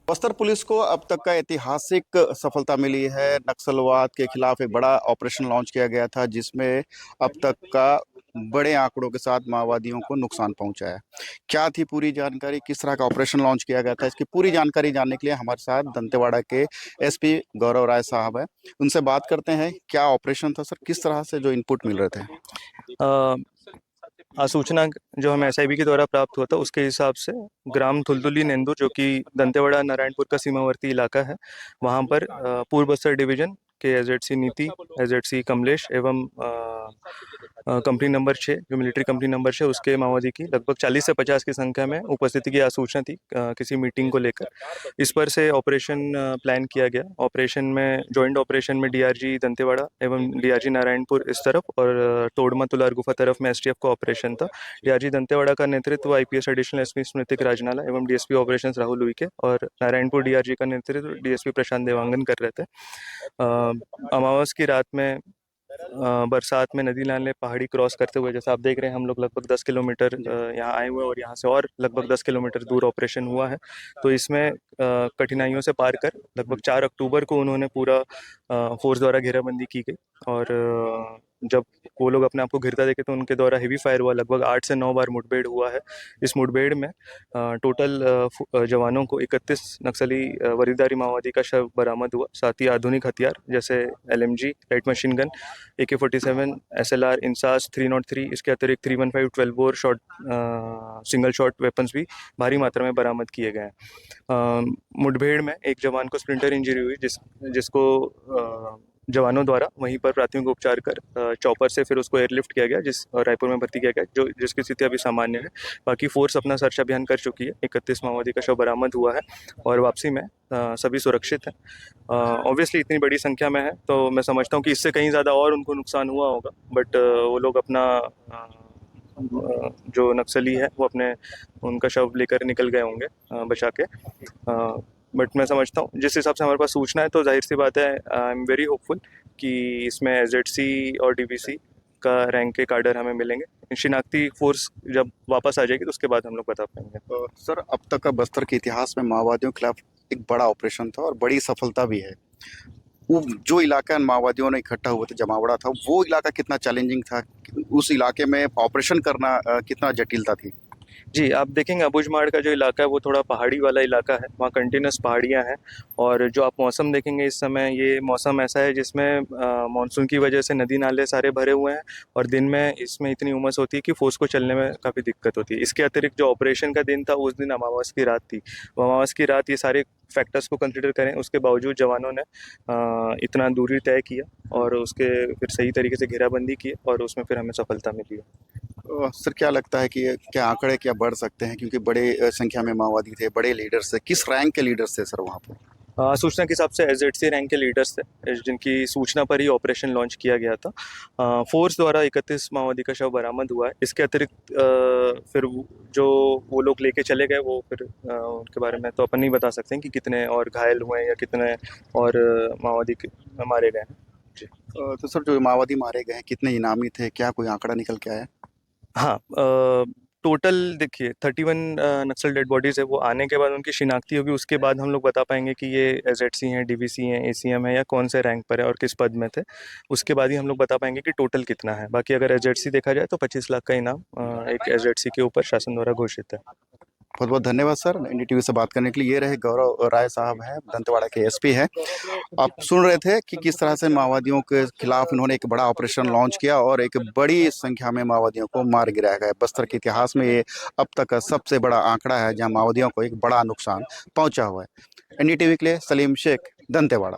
Bastar police को अब तक का ऐतिहासिक सफलता मिली है। नक्सलवाद के खिलाफ एक बड़ा ऑपरेशन लॉन्च किया गया था, जिसमें अब तक का बड़े आंकड़ों के साथ माओवादियों को नुकसान पहुंचा है। क्या थी पूरी जानकारी, किस तरह का ऑपरेशन लॉन्च किया गया था, इसकी पूरी जानकारी जानने के लिए हमारे साथ दंतेवाड़ा के एसपी गौरव राय साहब है। उनसे बात करते हैं, क्या ऑपरेशन था सर, किस तरह से जो इनपुट मिल रहे थे। सूचना जो हमें एसआईबी के द्वारा प्राप्त हुआ था उसके हिसाब से ग्राम थुलथुली नेंदुर, जो कि दंतेवाड़ा नारायणपुर का सीमावर्ती इलाका है, वहां पर पूर्व बस्तर डिवीजन के एजेडसी नीति, एजेडसी कमलेश एवं कंपनी नंबर 6, जो मिलिट्री कंपनी नंबर 6, उसके माओवादी की लगभग 40 से 50 की संख्या में उपस्थिति की सूचना थी किसी मीटिंग को लेकर। इस पर से ऑपरेशन प्लान किया गया। ऑपरेशन में जॉइंट ऑपरेशन में डीआरजी दंतेवाड़ा एवं डीआरजी नारायणपुर इस तरफ और तोड़मा तुलार गुफा तरफ में एसटीएफ का ऑपरेशन था। डीआरजी दंतेवाड़ा का नेतृत्व आईपीएस एडिशनल एसपी स्मृतिक राजनाला एवं डीएसपी ऑपरेशंस राहुल उइके और नारायणपुर डीआरजी का नेतृत्व डीएसपी प्रशांत देवांगन कर रहे थे। अमावस की रात में बरसात में नदी नाले पहाड़ी क्रॉस करते हुए, जैसा आप देख रहे हैं, हम लोग लगभग 10 किलोमीटर यहाँ आए हुए और यहाँ से और लगभग 10 किलोमीटर दूर ऑपरेशन हुआ है। तो इसमें कठिनाइयों से पार कर लगभग 4 अक्टूबर को उन्होंने पूरा फोर्स द्वारा घेराबंदी की गई और जब वो लोग अपने आप को घिरता देखे तो उनके द्वारा हेवी फायर हुआ। लगभग 8 से 9 बार मुठभेड़ हुआ है। इस मुठभेड़ में टोटल जवानों को 31 नक्सली वरीदारी माओवादी का शव बरामद हुआ। साथ ही आधुनिक हथियार जैसे LMG, light machine gun, AK-47, SLR, INSAS 303, इसके अतिरिक्त 315 12 bore shot single shot weapons भी भारी मात्रा में बरामद किए गए हैं। मुठभेड़ में एक जवान को स्प्लिंटर इंजरी हुई, जिसको जवानों द्वारा वहीं पर प्राथमिक उपचार कर चॉपर से फिर उसको एयरलिफ्ट किया गया, रायपुर में भर्ती किया गया, जिसकी स्थिति अभी सामान्य है। बाकी फोर्स अपना सर्च अभियान कर चुकी है। 31 माओवादी का शव बरामद हुआ है और वापसी में सभी सुरक्षित हैं। ऑब्वियसली इतनी बड़ी संख्या में है तो मैं समझता हूँ कि इससे कहीं ज़्यादा और उनको नुकसान हुआ होगा, बट वो लोग अपना जो नक्सली है वो अपने उनका शव लेकर निकल गए होंगे बचा के। बट मैं समझता हूँ जिस हिसाब से हमारे पास सूचना है तो जाहिर सी बात है, आई एम वेरी होपफुल कि इसमें एजेडसी और डीबीसी का रैंक के कार्डर हमें मिलेंगे। शिनाख्ती फोर्स जब वापस आ जाएगी तो उसके बाद हम लोग बता पाएंगे। सर, अब तक का बस्तर के इतिहास में माओवादियों के खिलाफ एक बड़ा ऑपरेशन था और बड़ी सफलता भी है। वो जो इलाका माओवादियों ने इकट्ठा हुए थे, जमावड़ा था, वो इलाका कितना चैलेंजिंग था, उस इलाके में ऑपरेशन करना कितना जटिलता थी। जी, आप देखेंगे अबुझमाड़ का जो इलाका है वो थोड़ा पहाड़ी वाला इलाका है, वहाँ कंटिन्यूस पहाड़ियाँ हैं। और जो आप मौसम देखेंगे इस समय, ये मौसम ऐसा है जिसमें मानसून की वजह से नदी नाले सारे भरे हुए हैं और दिन में इसमें इतनी उमस होती है कि फोर्स को चलने में काफ़ी दिक्कत होती है। इसके अतिरिक्त जो ऑपरेशन का दिन था उस दिन अमावस की रात थी। वो अमावस की रात ये सारे फैक्टर्स को कंसिडर करें, उसके बावजूद जवानों ने इतना दूरी तय किया और उसके फिर सही तरीके से घेराबंदी की और उसमें फिर हमें सफलता मिली है। सर, क्या लगता है कि क्या आंकड़े क्या बढ़ सकते हैं, क्योंकि बड़े संख्या में माओवादी थे, बड़े लीडर्स थे, किस रैंक के लीडर्स थे सर वहाँ पर। सूचना के हिसाब से एजेडसी रैंक के लीडर्स थे, जिनकी सूचना पर ही ऑपरेशन लॉन्च किया गया था। फोर्स द्वारा 31 माओवादी का शव बरामद हुआ है। इसके अतिरिक्त फिर जो वो लोग लेके चले गए वो फिर उनके बारे में तो अपन नहीं बता सकते हैं कि कितने और घायल हुए हैं या कितने और माओवादी मारे गए हैं। जी। तो सर, जो माओवादी मारे गए हैं कितने इनामी थे, क्या कोई आंकड़ा निकल के आया। हाँ, टोटल देखिए 31 नक्सल डेड बॉडीज़ है। वो आने के बाद उनकी शिनाख्ती होगी, उसके बाद हम लोग बता पाएंगे कि ये एजेडसी हैं, डीवीसी हैं, एसीएम है या कौन से रैंक पर है और किस पद में थे। उसके बाद ही हम लोग बता पाएंगे कि टोटल कितना है। बाकी अगर एजेडसी देखा जाए तो 25 लाख का इनाम एक एजेडसी के ऊपर शासन द्वारा घोषित है। बहुत बहुत धन्यवाद सर, एनडीटीवी से बात करने के लिए। ये रहे गौरव राय साहब, हैं दंतेवाड़ा के एसपी हैं। आप सुन रहे थे कि किस तरह से माओवादियों के खिलाफ इन्होंने एक बड़ा ऑपरेशन लॉन्च किया और एक बड़ी संख्या में माओवादियों को मार गिराया गया। बस्तर के इतिहास में ये अब तक का सबसे बड़ा आंकड़ा है जहां माओवादियों को एक बड़ा नुकसान पहुंचा हुआ है। एनडीटीवी के लिए सलीम शेख, दंतेवाड़ा।